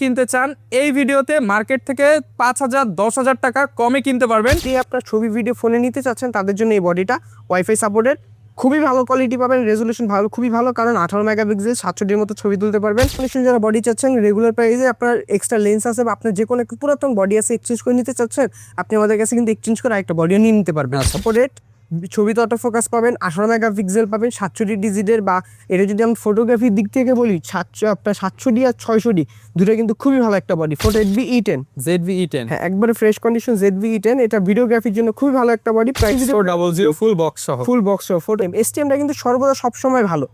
কিনতে চান এই ভিডিওতে মার্কেট থেকে 5,000 10,000 টাকা কমে কিনতে পারবেন। যদি আপনার ছবি ভিডিও ফোনে নিতে চাচ্ছেন তাদের জন্য এই বডিটা ওয়াইফাই সাপোর্টেড, খুবই ভালো কোয়ালিটি পাবেন, রেজলিউশন ভালো, খুবই ভালো, কারণ 18 মেগাপিক্সেল 720 মতো ছবি তুলতে পারবেন। যারা বডি চাচ্ছেন রেগুলার প্রাইসে, আপনার এক্সট্রা লেন্স আছে বা আপনার যে কোনো একটা পুরাতন বডি আছে এক্সচেঞ্জ করে নিতে চাচ্ছেন, আপনি আমাদের কাছে কিন্তু এক্সচেঞ্জ করে একটা বডিও নিয়ে নিতে পারবেন। সাপোর্টেড ছবিতে অটো ফোকাস পাবেন, 18 মেগাপিক্সেল পাবেন, 720 ডিজিটের, বা এটা যদি আমি ফটোগ্রাফির দিক থেকে বলি আপনার 720 আর 620 দুটো কিন্তু খুবই ভালো একটা বডি। ফোটো ZV-E10 ZV-E10 হ্যাঁ, একবারে ফ্রেশ কন্ডিশন ZV-E10, এটা ভিডিওগ্রাফির জন্য খুবই ভালো একটা বডি। প্রাইস 400 ফুল বক্স সহ। ফুল বক্স সহ ফোটো। STMটা কিন্তু সর্বদা সবসময় ভালো,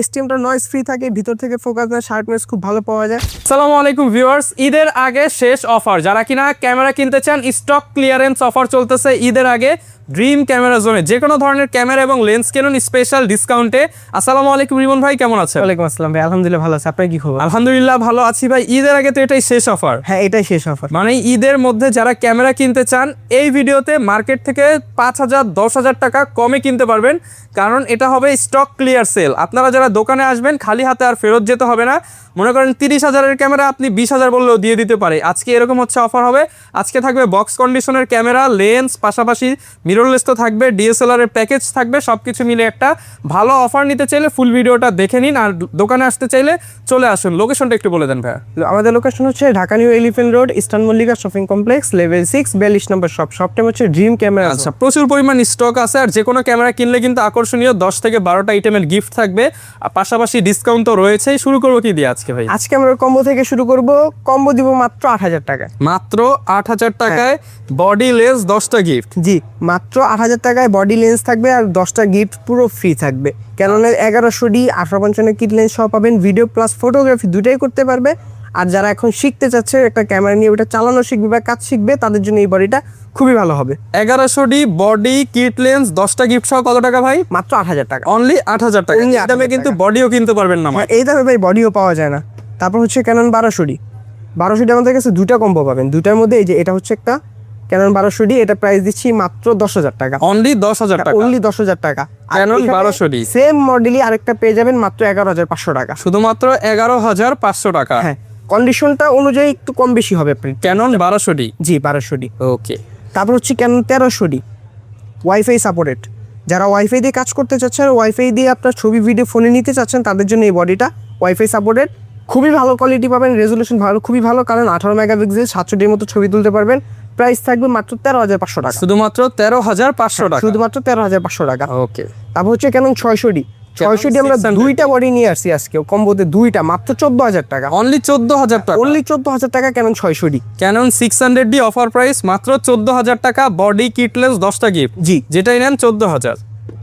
STMটা নয়েজ ফ্রি থাকে, ভিতর থেকে ফোকাস না, শার্পনেস খুব ভালো পাওয়া যায়। আসসালামু আলাইকুম ভিউয়ার্স, ঈদের আগে শেষ অফার। যারা কিনা ক্যামেরা কিনতে চান, স্টক ক্লিয়ারেন্স অফার চলতেছে ঈদের আগে ড্রিম ক্যামেরা জোনে। যে কোনো ধরনের ক্যামেরা এবং লেন্স কিনুন স্পেশাল ডিসকাউন্টে। আসসালামু আলাইকুম রিমন ভাই, কেমন আছেন? ওয়ালাইকুম আসসালাম ভাই, আলহামদুলিল্লাহ ভালো আছে, আপনার কি খবর? আলহামদুলিল্লাহ ভালো আছি ভাই। ঈদের আগে তো এটাই শেষ অফার। হ্যাঁ, এটাই শেষ অফার। মানে ঈদের মধ্যে যারা ক্যামেরা কিনতে চান এই ভিডিওতে মার্কেট থেকে 5,000 10,000 টাকা কমে কিনতে পারবেন, কারণ এটা হবে স্টক ক্লিয়ার সেল। আপনারা যারা দোকানে আসবেন খালি হাতে আর ফেরত যেতে হবে না। মনে করেন 30,000-এর ক্যামেরা আপনি 20,000 বললেও দিয়ে দিতে পারে। আজকে এরকম হচ্ছে অফার হবে। আজকে থাকবে বক্স কন্ডিশনের ক্যামেরা, লেন্স, পাশাপাশি মিররলেস তো থাকবে, DSLR এর প্যাকেজ থাকবে, সব কিছু মিলে একটা ভালো অফার। নিতে চাইলে ফুল ভিডিওটা দেখে নিন, আর দোকানে আসতে চাইলে চলে আসুন। লোকেশনটা একটু বলে দেন ভাইয়া। আমাদের লোকেশন হচ্ছে Dhaka new elephant road, eastern Mallika shopping complex, level 6, 42 নম্বর শপ। শপটা হচ্ছে ড্রিম ক্যামেরা। আচ্ছা, প্রচুর পরিমাণ স্টক আছে, আর যে কোনো ক্যামেরা কিনলে কিন্তু আকর্ষণীয় 10 থেকে 12টা আইটেমের গিফট থাকবে, আর পাশাপাশি ডিসকাউন্ট তো রয়েছেই। শুরু করবো কি দিয়ে আজকে ভাই? আজকে আমরা কম্বো থেকে শুরু করব। কম্বো দিব মাত্র 8,000 টাকায়। মাত্র 8,000 টাকায় বডি লেন্স 10টা গিফট। জি, মাত্র 8,000 টাকায় বডি লেন্স থাকবে আর 10টা গিফট পুরো ফ্রি থাকবে। ক্যাননের 1100D 1855 কিট লেন্স সহ পাবেন। ভিডিও প্লাস ফটোগ্রাফি দুটাই করতে পারবে। আর যারা এখন শিখতে চাচ্ছে একটা ক্যামেরা নিয়ে ওটা চালানো শিখবে বা কাজ শিখবে, তাদের জন্য এই বডিটা খুবই ভালো হবে। 1100D বডি কিট লেন্স 10টা গিফট সহ কত টাকা ভাই? মাত্র 8,000 টাকা। অনলি 8,000 টাকা। এই দামে কিন্তু বডিও কিনতে পারবেন না। এই দামে ভাই বডিও পাওয়া যায় না। তারপর হচ্ছে ক্যানন 1200D আমাদের কাছে দুটা কম্বো পাবেন। দুটার মধ্যে এই যে এটা হচ্ছে একটা ক্যানন 1200D, এটা প্রাইস দিচ্ছি মাত্র 10,000 টাকা। অনলি 10,000 টাকা। অনলি 10,000 টাকা। ক্যানন 1200D সেম মডেলই আরেকটা পেয়ে যাবেন মাত্র 11,500 টাকা। শুধুমাত্র 11,500 টাকা। হ্যাঁ, কন্ডিশনটা অনুযায়ী একটু কম বেশি হবে। Canon 1200D। জি, 1200D। ওকে। তারপর হচ্ছে ক্যানন 1300D ওয়াইফাই সাপোর্টেড। যারা ওয়াইফাই দিয়ে কাজ করতে চাচ্ছেন, ওয়াইফাই দিয়ে আপনার ছবি ভিডিও ফোনে নিতে চাচ্ছেন, তাদের জন্য এই বডিটা ওয়াইফাই সাপোর্টেড, খুবই ভালো কোয়ালিটি পাবেন, রেজলিউশন ভালো, খুবই ভালো, কারণ 18 মেগাপিক্সেল 720 মতো ছবি তুলতে পারবেন। প্রাইস থাকবে মাত্র 13,500 টাকা। শুধুমাত্র 13,500 টাকা। শুধুমাত্র 13,500 টাকা। ওকে। তারপর হচ্ছে ক্যানন 600D আমরা 2টা বডি নিয়ে আসছি আজকে কম্বোতে, দুইটা মাত্র 14,000 টাকা। অনলি 14,000 টাকা। অনলি 14,000 টাকা Canon 600D। Canon 600D offer price মাত্র 14,000 টাকা। বডি কিট লেন্স 10টা গিফট। জি, যেটাই নেন 14,000।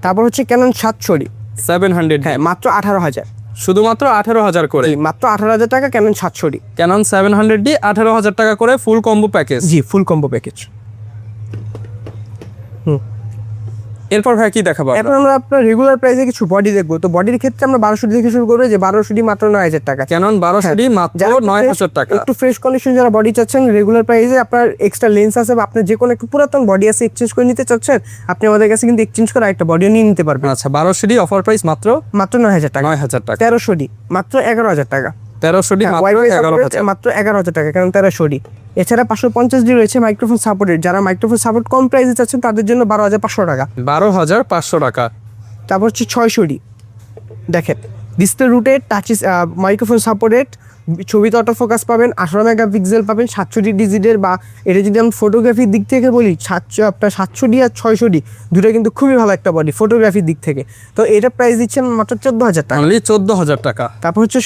তারপর হচ্ছে ক্যানন 700D 700। হ্যাঁ, মাত্র 18,000। শুধুমাত্র 18,000 করে। মাত্র 18,000 টাকা ক্যানন 700D। ক্যানন 700D 18,000 টাকা করে ফুল কম্বো প্যাকেজ। জি, ফুল কম্বো প্যাকেজ। এরপর ভাই কি দেখাবো? এখন আমরা আপনার রেগুলার প্রাইসে কিছু বডি দেখবো। তো বডির ক্ষেত্রে আমরা 1200D থেকে শুরু করবো, যে 1200D মাত্র 9,000 টাকা। ক্যানন 1200D মাত্র 9,000 টাকা। একটু ফ্রেশ কন্ডিশন যারা বডি চাচ্ছেন রেগুলার প্রাইসে, আপনার এক্সট্রা লেন্স আছে বা আপনার যে কোনো একটু পুরাতন বডি আছে এক্সচেঞ্জ করে নিতে চাচ্ছেন, আপনি আমাদের কাছে কিন্তু এক্সচেঞ্জ করে একটা বডিও নিয়ে নিতে পারবেন। আচ্ছা, 1200D অফার প্রাইস মাত্র 9,000 টাকা। 9,000 টাকা। 1300D মাত্র 11,000 টাকা। 1300D মাত্র 11,000। মাত্র 11,000 টাকা কারণ 1300D। এছাড়া 550D রয়েছে মাইক্রোফোন সাপোর্টেড। যারা মাইক্রোফোন সাপোর্ট কম প্রাইসে চাচ্ছেন তাদের জন্য 12,500 টাকা। 12,500 টাকা। তারপর হচ্ছে 600D, দেখেন display rooted, touch microphone supported, ছবিতে অটো ফোকাস পাবেন, 18 মেগাপিক্সেল পাবেন, 720 ডিজিটের, বা এটা যদি আমি ফটোগ্রাফির দিক থেকে বলি আপনার 700D আর 600D দুটো কিন্তু খুবই ভালো একটা বডি ফটোগ্রাফির দিক থেকে। তো এটা প্রাইস দিচ্ছেন মাত্র 14,000 টাকা। অনলি 14,000 টাকা। তারপর হচ্ছে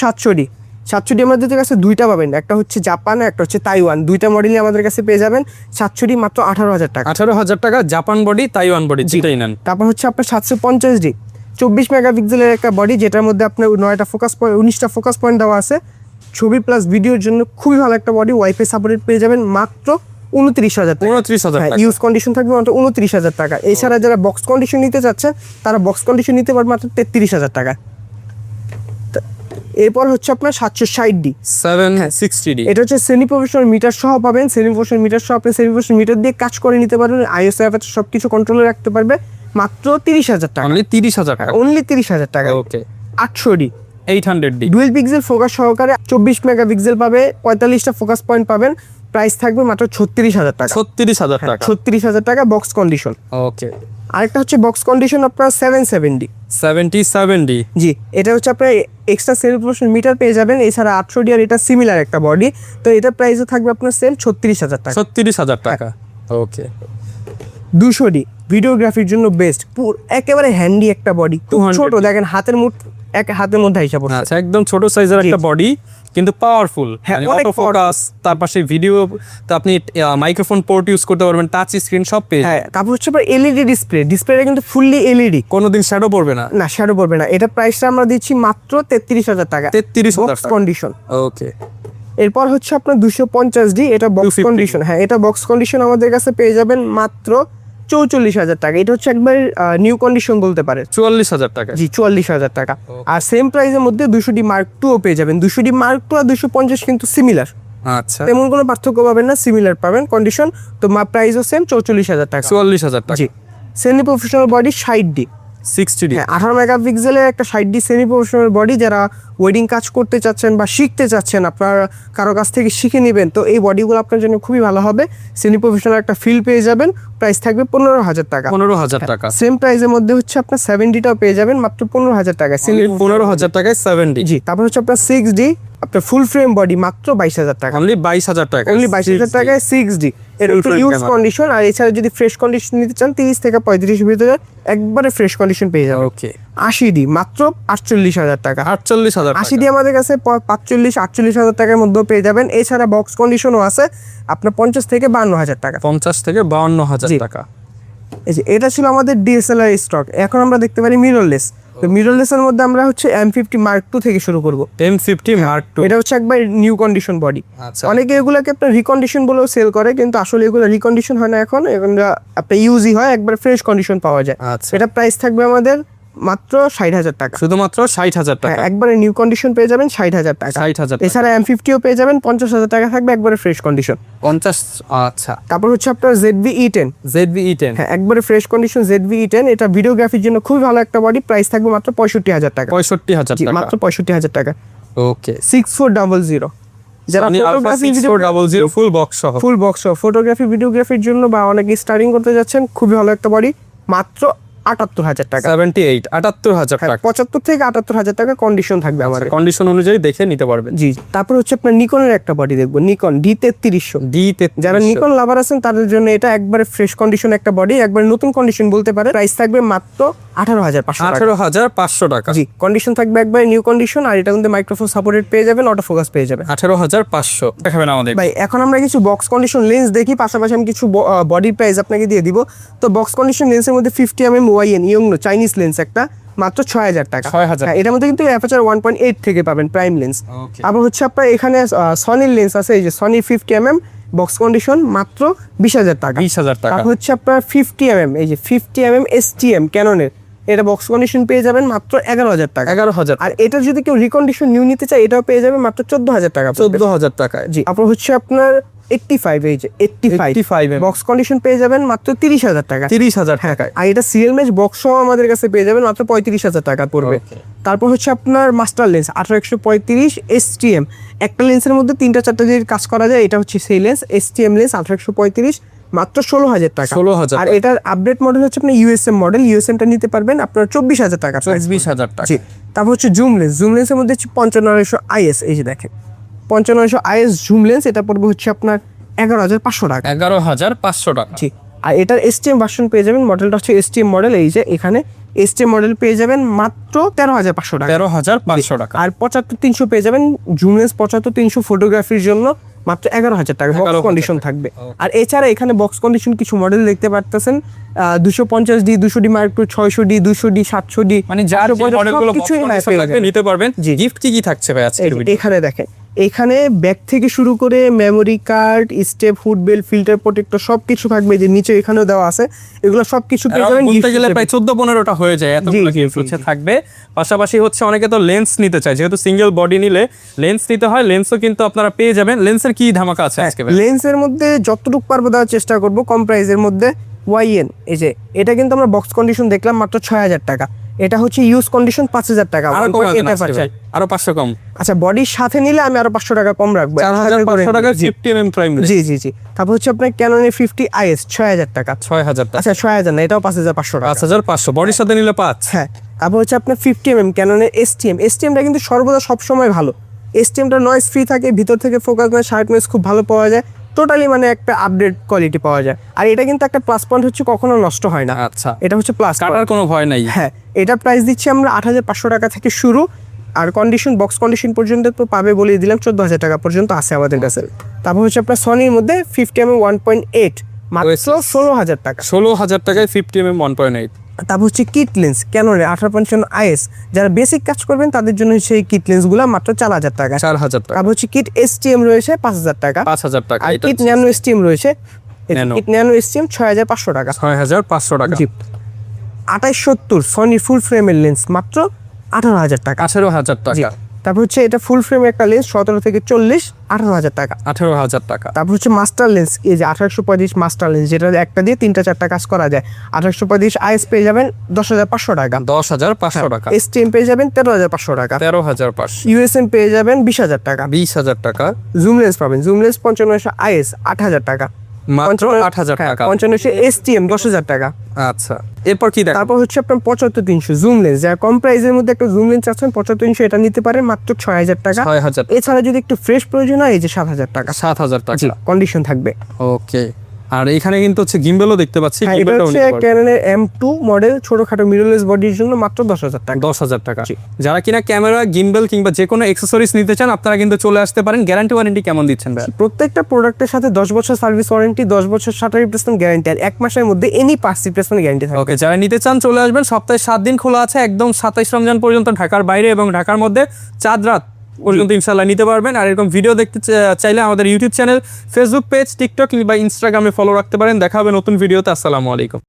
700D আমাদের কাছে দুইটা পাবেন, একটা হচ্ছে জাপান, একটা হচ্ছে তাইওয়ান। দুইটা মডেলই আমাদের কাছে পেয়ে যাবেন। 700D মাত্র 18,000 টাকা। 18,000 টাকা জাপান বডি, তাইওয়ান বডি, যেটাই নেন। তারপর হচ্ছে আপনার 750D 24 মেগাপিক্সেলের একটা বডি, যেটার মধ্যে আপনার 9টা ফোকাস পয়েন্ট, 19টা ফোকাস পয়েন্ট দেওয়া আছে। ছবি প্লাস ভিডিওর জন্য খুবই ভালো একটা বডি, ওয়াইফাই সাপোর্টেড পেয়ে যাবেন মাত্র 29,000 টাকা। 29,000 টাকা। ইউজ কন্ডিশন থাকবে মাত্র 29,000 টাকা। এছাড়া যারা বক্স কন্ডিশন নিতে চাচ্ছে তারা বক্স কন্ডিশন নিতে পারবে মাত্র 33,000 টাকা। এরপর হচ্ছে আপনার 760D 760D। এটা হচ্ছে সেমি প্রফেশনাল মিটার সহ পাবেন। সেমি প্রফেশনাল মিটার সহ আপনি সেমি প্রফেশনাল মিটার দিয়ে কাজ করে নিতে পারবেন। iOS অ্যাপ সব কিছু কন্ট্রোলে রাখতে পারবে মাত্র 30,000 টাকা। অনলি 30,000 টাকা। অনলি 30,000 টাকা। ওকে। 800D 800D dual pixel focus সহকারে 24 মেগাপিক্সেল পাবে, 45টা ফোকাস পয়েন্ট পাবেন। প্রাইস থাকবে মাত্র 36,000 টাকা। 36,000 টাকা। 36,000 টাকা বক্স কন্ডিশন। ওকে, আরেকটা হচ্ছে বক্স কন্ডিশন আপনার 770। 77D। জি, এটা হচ্ছে আপনার এক্সট্রা সেলিব্রেশন মিটার পেয়ে যাবেন, এছাড়া 800D আর এটা সিমিলার একটা বডি। তো এটার প্রাইসও থাকবে আপনার সেম 36,000 টাকা। 36,000 টাকা। ওকে, 200D ভিডিওগ্রাফির জন্য বেস্ট, একেবারে হ্যান্ডি একটা বডি, খুব 200D ছোট, দেখেন এক হাতের মধ্যে হিসাব হচ্ছে। আচ্ছা, একদম ছোট সাইজের একটা বডি কিন্তু পাওয়ারফুল। হ্যাঁ, অনেক অটো ফোকাস, তার পাশে ভিডিও, তো আপনি মাইক্রোফোন পোর্ট ইউজ করতে পারবেন, টাচ স্ক্রিন সব পেয়ে। হ্যাঁ, তারপর হচ্ছে আপনার এলইডি ডিসপ্লেটা কিন্তু ফুললি এলইডি, কোনোদিন শ্যাডো পড়বে না। না শ্যাডো পড়বে না। এটা প্রাইসটা আমরা দিচ্ছি মাত্র 33,000 টাকা। 33,000 বক্স টাকা। কন্ডিশন। ওকে, এরপর হচ্ছে আপনার 250D, এটা বক্স 250 কন্ডিশন। হ্যাঁ, এটা বক্স কন্ডিশন আমাদের কাছে পেয়ে যাবেন মাত্র 44,000 টাকা। এটা হচ্ছে একবার নিউ কন্ডিশন বলতে পারে। 44,000 টাকা। জি, 44,000 টাকা। আর সেম প্রাইসের মধ্যে 200D Mark II ও পেয়ে যাবেন। 200D Mark II আর 250 কিন্তু সিমিলার, আচ্ছা, তেমন কোনো পার্থক্য পাবেন না, সিমিলার পাবেন কন্ডিশন। তো প্রাইসও সেম 44,000 টাকা। 44,000 টাকা। জি, semi professional body 60D। 60D। হ্যাঁ, 18 মেগাপিক্সেলের একটা 60D সেমি প্রফেশনাল বডি, যারা ওয়েডিং কাজ করতে চাচ্ছেন বা শিখতে চাচ্ছেন, আপনার কারো কাছ থেকে শিখে নেবেন, তো এই বডিগুলো আপনার জন্য খুবই ভালো হবে। সেমি প্রফেশনাল একটা ফিল পেয়ে যাবেন। প্রাইস থাকবে 15,000 টাকা। 15,000 টাকা। সেম প্রাইসের মধ্যে হচ্ছে আপনার 70টাও পেয়ে যাবেন মাত্র 15,000 টাকা। 15,000 টাকায় 70। জি, তারপর হচ্ছে আপনার 6D, আপনার ফুল ফ্রেম বডি মাত্র 22,000 টাকা। অনলি 22,000 টাকা। অনলি 22,000 টাকায় 6D এর Full frame use camera। Condition. আর এছাড়া যদি ফ্রেশ কন্ডিশন নিতে চান 30 থেকে 35 ভিতরে একবারে ফ্রেশ কন্ডিশন পেয়ে যাবেন। ওকে, 80D মাত্র 48,000 টাকা। 48,000 টাকা। 80D আমাদের কাছে 45-48,000 টাকার মধ্যেও পেয়ে যাবেন। এছাড়া বক্স কন্ডিশনও আছে আপনার 50 থেকে 52,000 টাকা। 50 থেকে 52,000 জি। টাকা। এই যে এটা ছিল আমাদের ডিএসএলআর স্টক। এখন আমরা দেখতে পারি মিররলেস। তো মিররলেসের মধ্যে আমরা হচ্ছে M50 Mark II থেকে শুরু করব। M50 Mark II। এটা হচ্ছে একবার নিউ কন্ডিশন বডি। আচ্ছা, অনেকে এগুলোকে আপনার রিকন্ডিশন বলেও সেল করে, কিন্তু আসলে এগুলো রিকন্ডিশন হয় না, এখন আপনার ইউজই হয়, একবার ফ্রেশ কন্ডিশন পাওয়া যায়। আচ্ছা। এটা প্রাইস থাকবে আমাদের মাত্র 60,000 টাকা। শুধুমাত্র 60,000 টাকা। হ্যাঁ, একবারে নিউ কন্ডিশন পেয়ে যাবেন 60,000 টাকা। 60,000 টাকা। এছাড়া M50ও পেয়ে যাবেন 50,000 টাকা থাকবে একবারে ফ্রেশ কন্ডিশন। 50। আচ্ছা, তারপর হচ্ছে আপনার ZV-E10। ZV-E10। হ্যাঁ, একবারে ফ্রেশ কন্ডিশন ZV-E10। এটা ভিডিওগ্রাফির জন্য খুবই ভালো একটা বডি। প্রাইস থাকবে মাত্র 65,000 টাকা। 65,000 জি, টাকা। মাত্র 65,000 টাকা। ওকে, 6400, যারা Sony Alpha 6400 ফুল বক্স সহ। ফুল বক্স ফটোগ্রাফি ভিডিওগ্রাফির জন্য বা অনেকে স্টার্টিং করতে যাচ্ছেন, খুবই ভালো একটা বডি, মাত্র 78,000 টাকা। 78,000 টাকা। 75 থেকে 78,000 টাকা কন্ডিশন থাকবে আমাদের। কন্ডিশন অনুযায়ী দেখে নিতে পারবেন। জি, তারপর হচ্ছে আপনার নিকনের একটা বডি দেখবো, নিকন D3300। যারা নিকন লাভার আছেন তাদের জন্য এটা একবারে ফ্রেশ কন্ডিশন একটা বডি, একবারে নতুন কন্ডিশন বলতে পারে। প্রাইস থাকবে মাত্র 18,500 টাকা। 18,500 টাকা। জি, কন্ডিশন থাকবে একবারে নিউ কন্ডিশন। আর এটা কিন্তু মাইক্রোফোন সাপোর্টেড পেয়ে যাবেন, অটো ফোকাস পেয়ে যাবেন। 18,500 দেখাবেন আমাদের। ভাই, এখন আমরা কিছু বক্স কন্ডিশন লেন্স দেখি, পাশাপাশি আমি কিছু বডির প্রাইস আপনাকে দিয়ে দিব। তো বক্স কন্ডিশন লেন্সের মধ্যে 50mm ওয়াইএন ইয়ংনো চাইনিজ লেন্স একটা, মাত্র 6,000 টাকা। 6,000। হ্যাঁ, এটার মধ্যে কিন্তু অ্যাপারচার 1.8 থেকে পাবেন, প্রাইম লেন্স। Okay. আবার হচ্ছে আপনার এখানে সনির লেন্স আছে, এই যে সনি 50mm বক্স কন্ডিশন, মাত্র 20,000 টাকা। 20,000 টাকা। তারপর হচ্ছে আপনার 50mm, এই যে 50mm STM ক্যাননের, এটা বক্স কন্ডিশন পেয়ে যাবেন মাত্র 11,000 টাকা। 11,000। আর এটা যদি কেউ রিকন্ডিশন নিউ নিতে চায়, এটাও পেয়ে যাবে মাত্র 14,000 টাকা। 14,000 টাকায়। জি, তারপর হচ্ছে আপনার 85, এই যে 85 বক্স কন্ডিশন পেয়ে যাবেন মাত্র 30,000 টাকা। 30,000 টাকায়। আর এটা সিএল ম্যাচ বক্স সহ আমাদের কাছে পেয়ে যাবেন মাত্র 35,000 টাকা পড়বে। Okay. তারপর হচ্ছে আপনার মাস্টার লেন্স 1835 STM, একটা লেন্সের মধ্যে 3-4টা দিয়ে কাজ করা যায়, এটা হচ্ছে সেই লেন্স STM লেন্স 1835, মাত্র 16,000 টাকা। 16,000। আর এটার আপডেট মডেল হচ্ছে আপনার ইউএসএম মডেল, ইউএসএমটা নিতে পারবেন আপনার 24,000 টাকা। 20,000 টাকা। জি, তারপর হচ্ছে জুম লেন্সের মধ্যে হচ্ছে 5500 IS, এই যে দেখেন 5500 IS জুম লেন্স, এটা পড়বে হচ্ছে আপনার 11,500 টাকা। 11,500 টাকা। জি, আর এটার STM ভার্সন পেয়ে যাবেন, মডেলটা হচ্ছে STM মডেল, এই যে এখানে STM মডেল পেয়ে যাবেন মাত্র 13,500 টাকা। 13,500 টাকা। আর 75-300 পেয়ে যাবেন জুম লেন্স 75-300 ফটোগ্রাফির জন্য, মাত্র 11,000 টাকা বক্স 11,000 কন্ডিশন থাকবে। আর এছাড়া এখানে বক্স কন্ডিশন কিছু মডেল দেখতে পারতেছেন, 250D, 200D Mark II, 600D, 200D, 700D, মানে যার যে মডেলগুলো কিছুই নিতে পারবেন। জি। গিফট কি থাকছে ভাই আজকের ভিডিও? এখানে দেখেন, এখানে ব্যাগ থেকে শুরু করে memory card, step, hood belt, filter protector সবকিছু থাকবে, যে নিচে এখানেও দেওয়া আছে, এগুলো সবকিছু পেয়ে যাবেন। বলতে গেলে প্রায় 14-15টা হয়ে যায়, এতগুলো জি, গিফট হচ্ছে থাকবে। পাশাপাশি হচ্ছে অনেকে তো লেন্স নিতে চায়, যেহেতু সিঙ্গেল বডি নিলে লেন্স নিতে হয়, লেন্সও কিন্তু আপনারা পেয়ে যাবেন। লেন্সের কি ধামাকা আছে আজকে ভাই? লেন্সের মধ্যে যতটুকু পারবো দেওয়ার চেষ্টা করব কম প্রাইসের মধ্যে। ওয়াইএন, এই যে এটা কিন্তু আমরা বক্স কন্ডিশন দেখলাম মাত্র 6,000 টাকা। এটা হচ্ছে ইউজ কন্ডিশন 5000 টাকা। আরো কম 1.8 FR। আরো 500 কম। আচ্ছা, বডির সাথে নিলে আমি আরো 500 টাকা কম রাখবো, 4500 টাকা 50mm প্রাইম। জি জি জি। তারপর হচ্ছে আপনার ক্যাননের 50IS 6000 টাকা। 6000 টাকা। আচ্ছা 6000 না, এটাও 5500 টাকা। 5500 বডির সাথে নিলে 5। হ্যাঁ। তারপর হচ্ছে আপনার 50mm ক্যাননের STMটা কিন্তু সর্বদা সবসময় ভালো। STMটা নয়েজ ফ্রি থাকে, ভিতর থেকে ফোকাস নয়েজ, শার্প নয়েজ খুব ভালো পাওয়া যায়, টোটালি মানে একটা আপডেট কোয়ালিটি পাওয়া যায়। আর এটা কিন্তু একটা প্লাস পয়েন্ট হচ্ছে কখনো নষ্ট হয় না। আচ্ছা, এটা হচ্ছে প্লাস, কাটার কোনো ভয় নাই। হ্যাঁ। এটা প্রাইস দিচ্ছি আমরা 8500 টাকা থেকে শুরু, আর কন্ডিশন বক্স কন্ডিশন পর্যন্ত তো পাবে বলে দিলাম 14000 টাকা পর্যন্ত আছে আমাদের কাছে। তারপর হচ্ছে আপনার সনির মধ্যে 50mm 1.8 মাত্র 16000 টাকা। 16000 টাকায় 50mm 1.8। তারপর হচ্ছে কিট লেন্স ক্যানোনে 1855IS, যারা বেসিক কাজ করবেন তাদের জন্য সেই কিট লেন্সগুলো মাত্র 4000 টাকা। 4000 টাকা। তারপর হচ্ছে কিট STM রয়েছে 5000 টাকা। 5000 টাকা। আর এটা কিট ন্যানো STM রয়েছে, ন্যানো। কিট ন্যানো STM 6500 টাকা। 6500 টাকা। জি। 2870 সনি ফুল ফ্রেমের লেন্স মাত্র 18000 টাকা। 18000 জি। টাকা। তারপর হচ্ছে এটা ফুল ফ্রেমের একটা লেন্স 17 থেকে 40 18000 টাকা। 18000 টাকা। তারপর হচ্ছে মাস্টার লেন্স, এই যে 1835 মাস্টার লেন্স, যেটা একটা দিয়ে 3টা 4টা কাজ করা যায়। 1835IS পেয়ে যাবেন 10500 টাকা। 10500 টাকা। STM পেয়ে যাবেন 13500 টাকা। 13500। USM পেয়ে যাবেন 20000 টাকা। 20000 টাকা। জুম লেন্স পাবেন, জুম লেন্স 55IS 8000 টাকা। মাত্র 8000 টাকা। 55 STM 10000 টাকা। আচ্ছা, এরপর কি দেখ? তারপর হচ্ছে আপনার 75300 জুম লেন্স, যারা কম প্রাইসের মধ্যে একটা জুম লেন্স আছেন 75300, এটা নিতে পারেন মাত্র 6000 টাকা। 6000। এছাড়া যদি একটু ফ্রেশ প্রয়োজন হয়, এই যে 7000 টাকা 7000 টাকা। কন্ডিশন থাকবে। ওকে। আর এখানে কিন্তু হচ্ছে গিম্বেলও দেখতে পাচ্ছি। হ্যাঁ, এটা হচ্ছে ক্যাননের M2 মডেল ছোটখাটো মিররলেস বডির জন্য মাত্র 10000 টাকা। 10000 টাকা। যারা কিনা ক্যামেরা, গিম্বেল কিংবা যে কোনো অ্যাকসেসরিজ নিতে চান, আপনারা কিন্তু চলে আসতে পারেন। গ্যারান্টি ওয়ারেন্টি কেমন দিচ্ছেন ভাই? প্রত্যেকটা প্রোডাক্টের সাথে 10 বছর সার্ভিস ওয়ারেন্টি, 10 বছর শাটার রিপ্লেসমেন্ট গ্যারান্টি, আর 1 মাসের মধ্যে এনি পার্টস রিপ্লেসমেন্ট গ্যারান্টি থাকে। ওকে, যারা নিতে চান চলে আসবেন। সপ্তাহে 7 দিন খোলা আছে, একদম 27 রমজান পর্যন্ত ঢাকার বাইরে এবং ঢাকার মধ্যে চাঁদ রাত পর্যন্ত ইনশাল্লাহ নিতে পারবেন। আর এরকম ভিডিও দেখতে চাইলে আমাদের YouTube channel, Facebook page, TikTok বা ইনস্টাগ্রামে ফলো রাখতে পারেন। দেখা হবে নতুন ভিডিওতে। আসসালামু আলাইকুম।